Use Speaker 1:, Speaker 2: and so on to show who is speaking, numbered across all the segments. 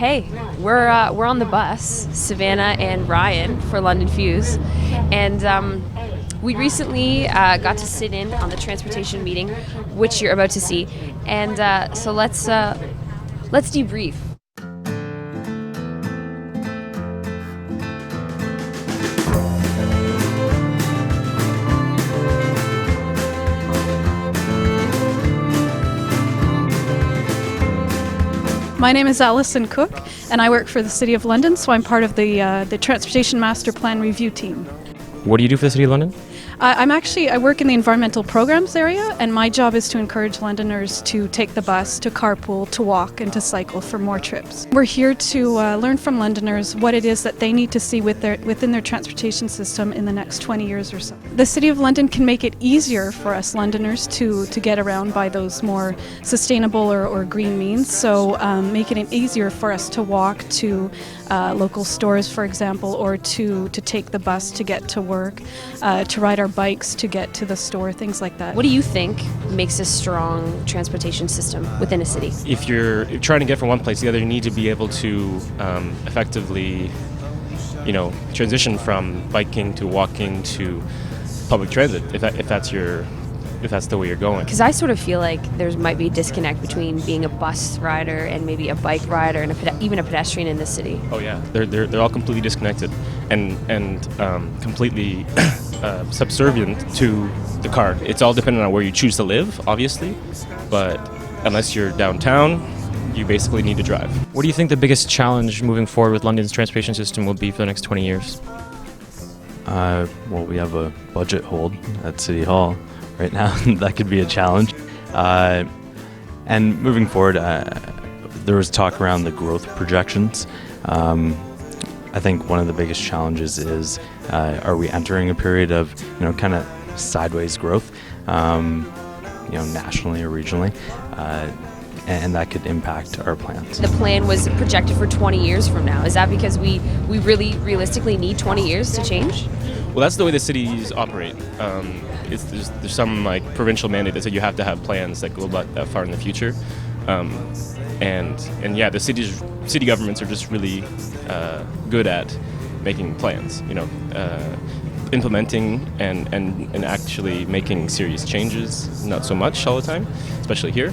Speaker 1: Hey, we're on the bus, Savanah and Ryan for London Fuse, and we recently got to sit in on the transportation meeting, which you're about to see, and so let's debrief.
Speaker 2: My name is Alison Cook, and I work for the City of London, so I'm part of the Transportation Master Plan Review team.
Speaker 3: What do you do for the City of London?
Speaker 2: I work in the environmental programs area, and my job is to encourage Londoners to take the bus, to carpool, to walk, and to cycle for more trips. We're here to learn from Londoners what it is that they need to see within their transportation system in the next 20 years or so. The City of London can make it easier for us Londoners to get around by those more sustainable or green means, so making it easier for us to walk to local stores, for example, or to take the bus to get to work, to ride our bikes to get to the store, things like that.
Speaker 1: What do you think makes a strong transportation system within a city?
Speaker 3: If you're trying to get from one place to the other, you need to be able to effectively, transition from biking to walking to public transit. If that's the way you're going.
Speaker 1: Because I sort of feel like there might be a disconnect between being a bus rider and maybe a bike rider and even a pedestrian in this city.
Speaker 3: Oh yeah, they're all completely disconnected and completely subservient to the car. It's all dependent on where you choose to live, obviously, but unless you're downtown, you basically need to drive.
Speaker 4: What do you think the biggest challenge moving forward with London's transportation system will be for the next 20 years?
Speaker 5: Well, we have a budget hold at City Hall right now. That could be a challenge. And moving forward, there was talk around the growth projections. I think one of the biggest challenges is, are we entering a period of, kind of sideways growth, nationally or regionally, and that could impact our plans.
Speaker 1: The plan was projected for 20 years from now. Is that because we really realistically need 20 years to change?
Speaker 3: Well, that's the way the cities operate. There's some provincial mandate that said you have to have plans that go that far in the future, and yeah, the city governments are just really good at making plans. Implementing and actually making serious changes, not so much all the time, especially here.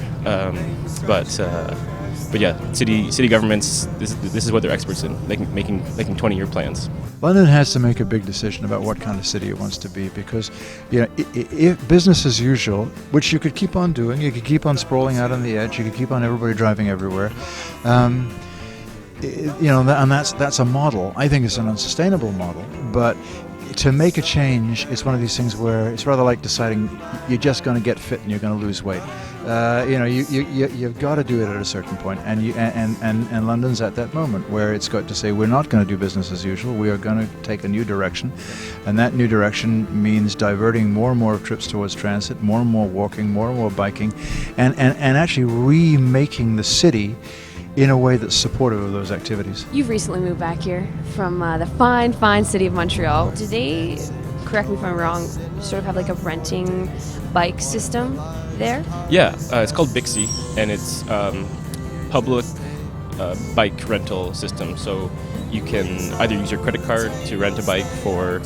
Speaker 3: But yeah, city governments. This is what they're experts in, making 20-year plans.
Speaker 6: London has to make a big decision about what kind of city it wants to be, because if business as usual, which you could keep on doing, you could keep on sprawling out on the edge, you could keep on everybody driving everywhere, and that's a model. I think it's an unsustainable model, but to make a change, it's one of these things where it's rather like deciding you're just going to get fit and you're going to lose weight. You've got to do it at a certain point, and London's at that moment where it's got to say we're not going to do business as usual. We are going to take a new direction, and that new direction means diverting more and more trips towards transit, more and more walking, more and more biking, and actually remaking the city in a way that's supportive of those activities.
Speaker 1: You've recently moved back here from the fine city of Montreal. Do they, correct me if I'm wrong, sort of have like a renting bike system there?
Speaker 3: Yeah, it's called Bixi, and it's public bike rental system. So you can either use your credit card to rent a bike for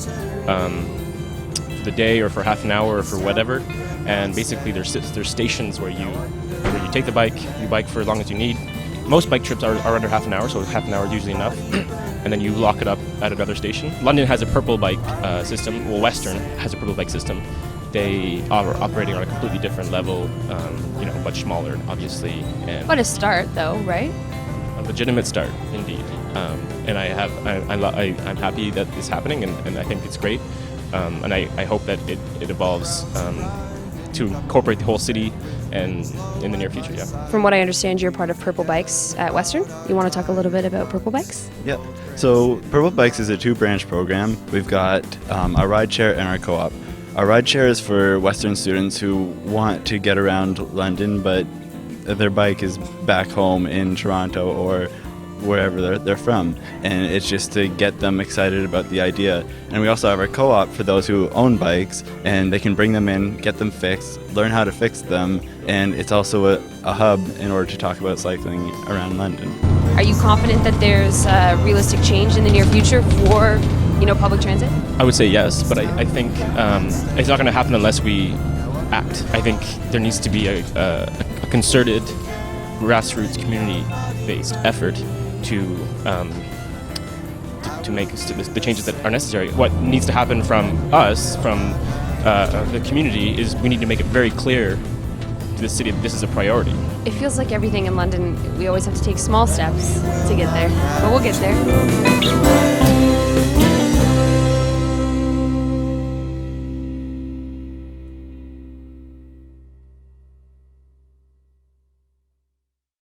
Speaker 3: the day or for half an hour or for whatever. And basically there's stations where you take the bike, you bike for as long as you need. Most bike trips are under half an hour, so half an hour is usually enough, and then you lock it up at another station. London has a purple bike system. Well, Western has a purple bike system. They are operating on a completely different level, much smaller, obviously.
Speaker 1: But a start, though, right?
Speaker 3: A legitimate start, indeed. And I'm happy that it's happening, and I think it's great. And I hope that it evolves to incorporate the whole city and in the near future, yeah.
Speaker 1: From what I understand, you're part of Purple Bikes at Western. You want to talk a little bit about Purple Bikes?
Speaker 7: Yeah. So Purple Bikes is a two-branch program. We've got our rideshare and our co-op. Our rideshare is for Western students who want to get around London, but their bike is back home in Toronto or wherever they're from, and it's just to get them excited about the idea. And we also have our co-op for those who own bikes, and they can bring them in, get them fixed, learn how to fix them, and it's also a hub in order to talk about cycling around London.
Speaker 1: Are you confident that there's realistic change in the near future for, public transit?
Speaker 3: I would say yes, but I think it's not going to happen unless we act. I think there needs to be a concerted, grassroots, community-based effort to make the changes that are necessary. What needs to happen from us, from the community, is we need to make it very clear to the city that this is a priority.
Speaker 1: It feels like everything in London, we always have to take small steps to get there, but we'll get there.